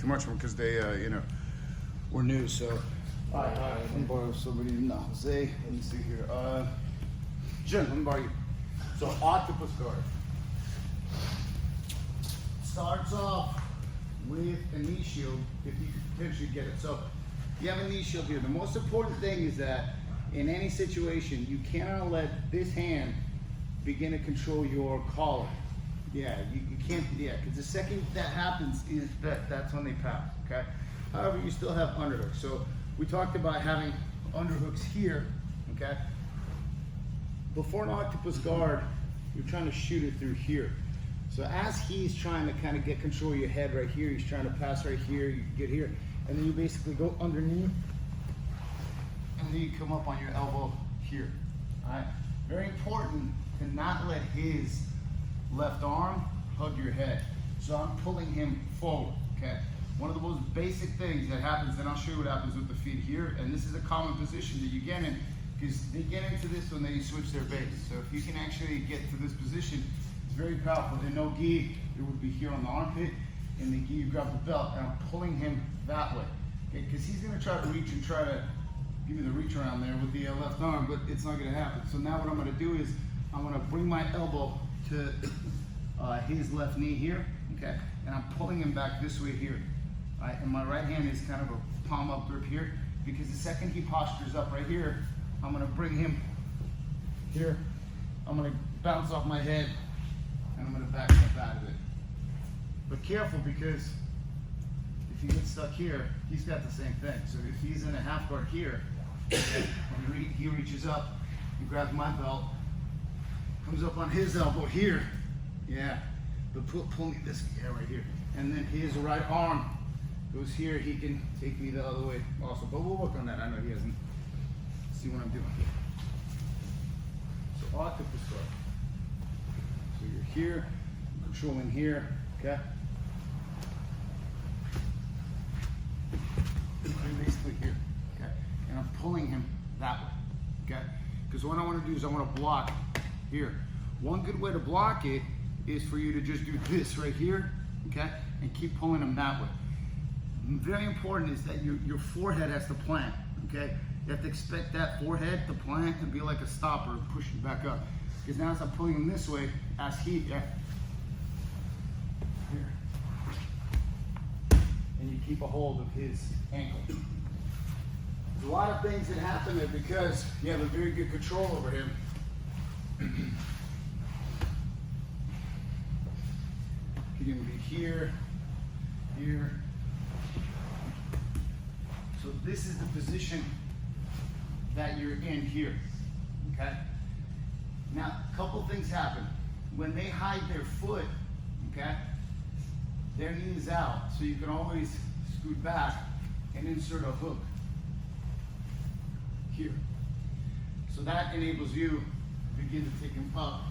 too much because they, you know, were new. So, all right, let me borrow somebody. No, Jose. Let me see here. Jim, let me borrow you. So, octopus guard starts off with a knee shield if you could potentially get it. So, you have a knee shield here. The most important thing is that in any situation, you cannot let this hand begin to control your collar. Yeah, you can't, yeah, because the second that happens is that's when they pass, okay? However, you still have underhooks. So we talked about having underhooks here, okay? Before an octopus guard, you're trying to shoot it through here. So as he's trying to kind of get control of your head right here, he's trying to pass right here, you get here, and then you basically go underneath, and then you come up on your elbow here, all right? Very important to not let his left arm hug your head. So I'm pulling him forward, okay? One of the most basic things that happens, and I'll show you what happens with the feet here, and this is a common position that you get in, because they get into this when they switch their base. So if you can actually get to this position, it's very powerful. In no gi, it would be here on the armpit. In the gi, you grab the belt, and I'm pulling him that way, okay? Because he's gonna try to reach and try to give me the reach around there with the left arm, but it's not gonna happen. So now what I'm gonna do is, I'm gonna bring my elbow to his left knee here, okay? And I'm pulling him back this way here. All right? And my right hand is kind of a palm up grip here, because the second he postures up right here, I'm gonna bring him here. I'm gonna bounce off my head, and I'm gonna back step out of it. But careful, because if you get stuck here, he's got the same thing. So if he's in a half guard here, and he reaches up, he grabs my belt, comes up on his elbow here, yeah, but pull me this, yeah, right here. And then his right arm goes here, he can take me the other way also. But we'll work on that, I know he hasn't. See what I'm doing. So octopus guard. So you're here, controlling here, okay? You're basically here, okay? And I'm pulling him that way, okay? Because what I want to do is I want to block here. One good way to block it is for you to just do this right here, okay? And keep pulling them that way. Very important is that your forehead has to plant, okay? You have to expect that forehead to plant and be like a stopper and push you back up. Because now as I'm pulling him this way, as he, yeah, here. And you keep a hold of his ankle. There's a lot of things that happen there because you have a very good control over him. You're gonna be here, here. So this is the position that you're in here, okay? Now, a couple things happen. When they hide their foot, okay, their knee is out, so you can always scoot back and insert a hook here. So that enables you to begin to take him up.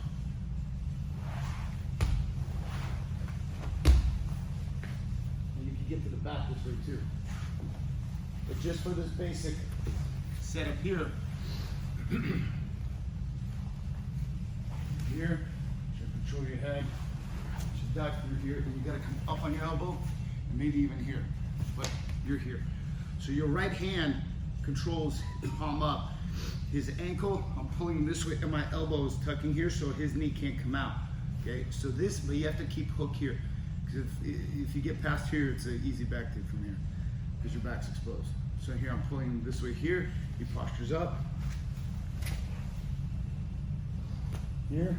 And you can get to the back this way too. But just for this basic setup here, here, should control your head, should duck through here, and you gotta come up on your elbow, and maybe even here, but you're here. So your right hand controls his palm up. His ankle, I'm pulling him this way, and my elbow is tucking here so his knee can't come out, okay? So this, but you have to keep hook here, because if you get past here, it's an easy back kick from here, because your back's exposed. So here I'm pulling him this way here, he postures up, here,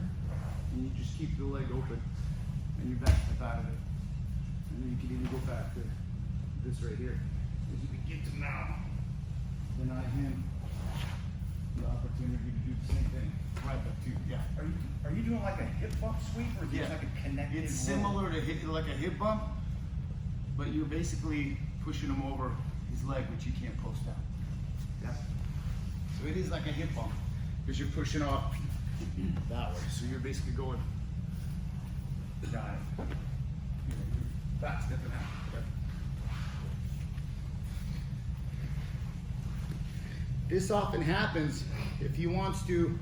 and you just keep the leg open, and you back step out of it. And then you can even go back to this right here. As you can get to now, deny him the opportunity to do the same thing. Right back to you, yeah. Are you doing like a hip bump sweep, or is it like a connected It's similar to like a hip bump, but you're basically pushing him over his leg, which you can't post out. Yeah. So it is like a hip bump, because you're pushing off that way. So you're basically going back stepping out. Okay. This often happens if he wants to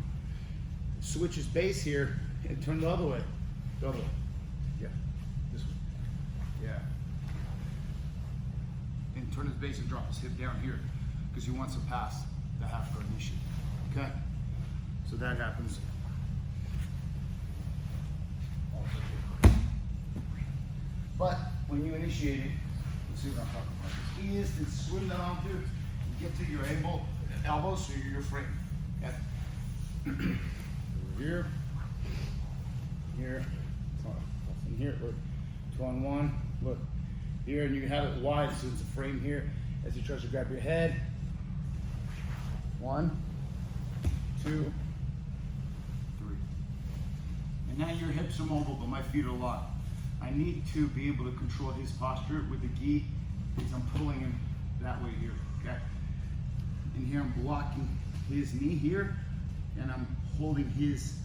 switch his base here and turn the other way. The other way. Yeah. This way. Yeah. turn his base and drop his hip down here because he wants to pass the half guard initiate. Okay? So that happens. But when you initiate it, let's see what I'm talking about. The key is to swing that arm through and get to your elbow so you're your frame. Okay? Here, here, from here, look, 2 on 1, look, here, and you have it wide so it's a frame here as he tries to grab your head. 1, 2, 3. And now your hips are mobile, but my feet are locked. I need to be able to control his posture with the gi because I'm pulling him that way here, okay? And here I'm blocking his knee here, and I'm holding his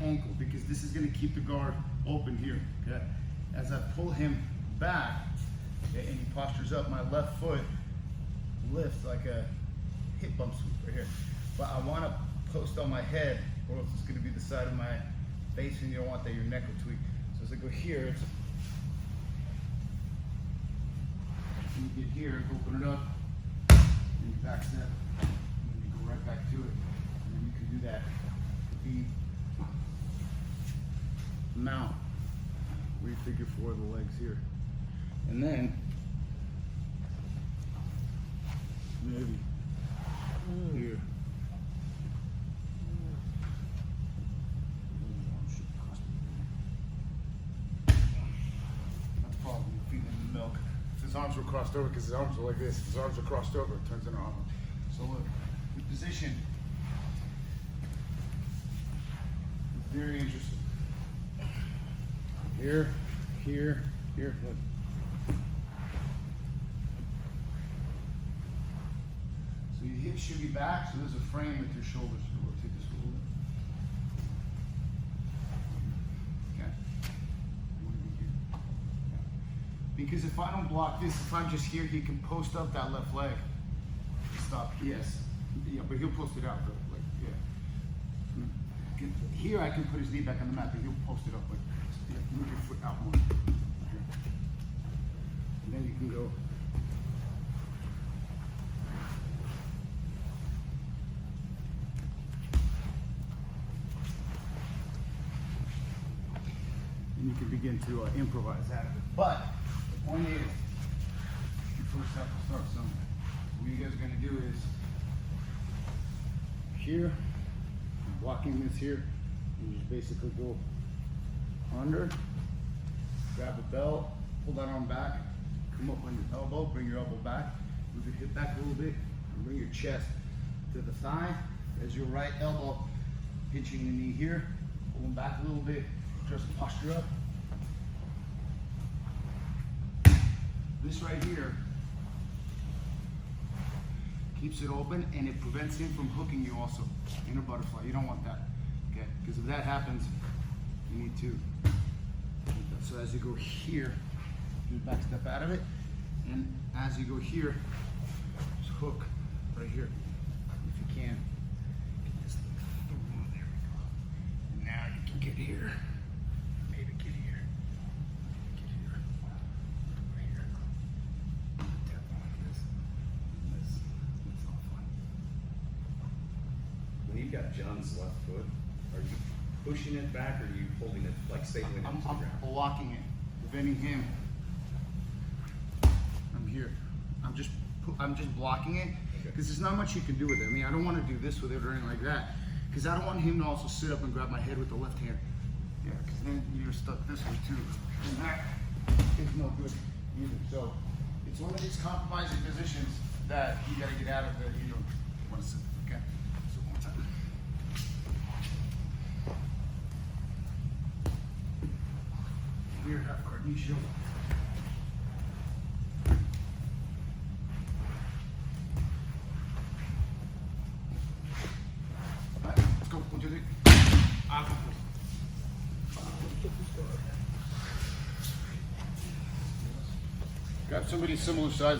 ankle because this is gonna keep the guard open here, okay? As I pull him back, okay, and he postures up, my left foot lifts like a hip bump sweep right here. But I wanna post on my head or else it's gonna be the side of my face and you don't want that, your neck will tweak. So as I go here, it's, and you get here, open it up, and you back step, and then you go right back to it. And then you can do that. The mount, where you figure 4 of the legs here. And then, maybe here. That's probably feeding him the milk. If his arms were crossed over, because his arms are like this, if his arms are crossed over, it turns into armor. So look, the position is very interesting. Here, here, here, look. So your hips should be back, so there's a frame with your shoulders. So rotate this a little bit. Okay. You want to be here. Okay. Because if I don't block this, if I'm just here, he can post up that left leg. Stop. Yes. Yeah, but he'll post it out though. Like, yeah. Here I can put his knee back on the mat, but he'll post it up like this. Yeah, move your foot out more. And then you can go. And you can begin to improvise out of it. But the point is, you first have to start somewhere. What you guys are going to do is here, I'm blocking this here, and you just basically go under, grab a belt, pull that arm back, come up on your elbow, bring your elbow back, move your hip back a little bit, and bring your chest to the thigh as your right elbow pinching the knee here, pull them back a little bit, just posture up. This right here keeps it open and it prevents him from hooking you also in a butterfly. You don't want that, okay? Because if that happens, you need to. So as you go here, do the back step out of it, and as you go here, just hook right here, if you can. Get this thing. There we go. And now you can get here. Maybe get here. Get here. Right here. Tap like this. That's all fun. When you've got John's left foot, are you pushing it back or are you holding it like stapling it to the ground? I'm blocking it, preventing him. I'm here. I'm just blocking it because there's not much you can do with it. I mean, I don't want to do this with it or anything like that because I don't want him to also sit up and grab my head with the left hand. Yeah, because then you're stuck this way too. And that is no good either. So it's one of these compromising positions that you got to get out of that you don't want to sit. Okay. So one more time. Here, half guard knee shield. All right, let's go. 1, 2, 3. Octopus. Grab somebody similar size.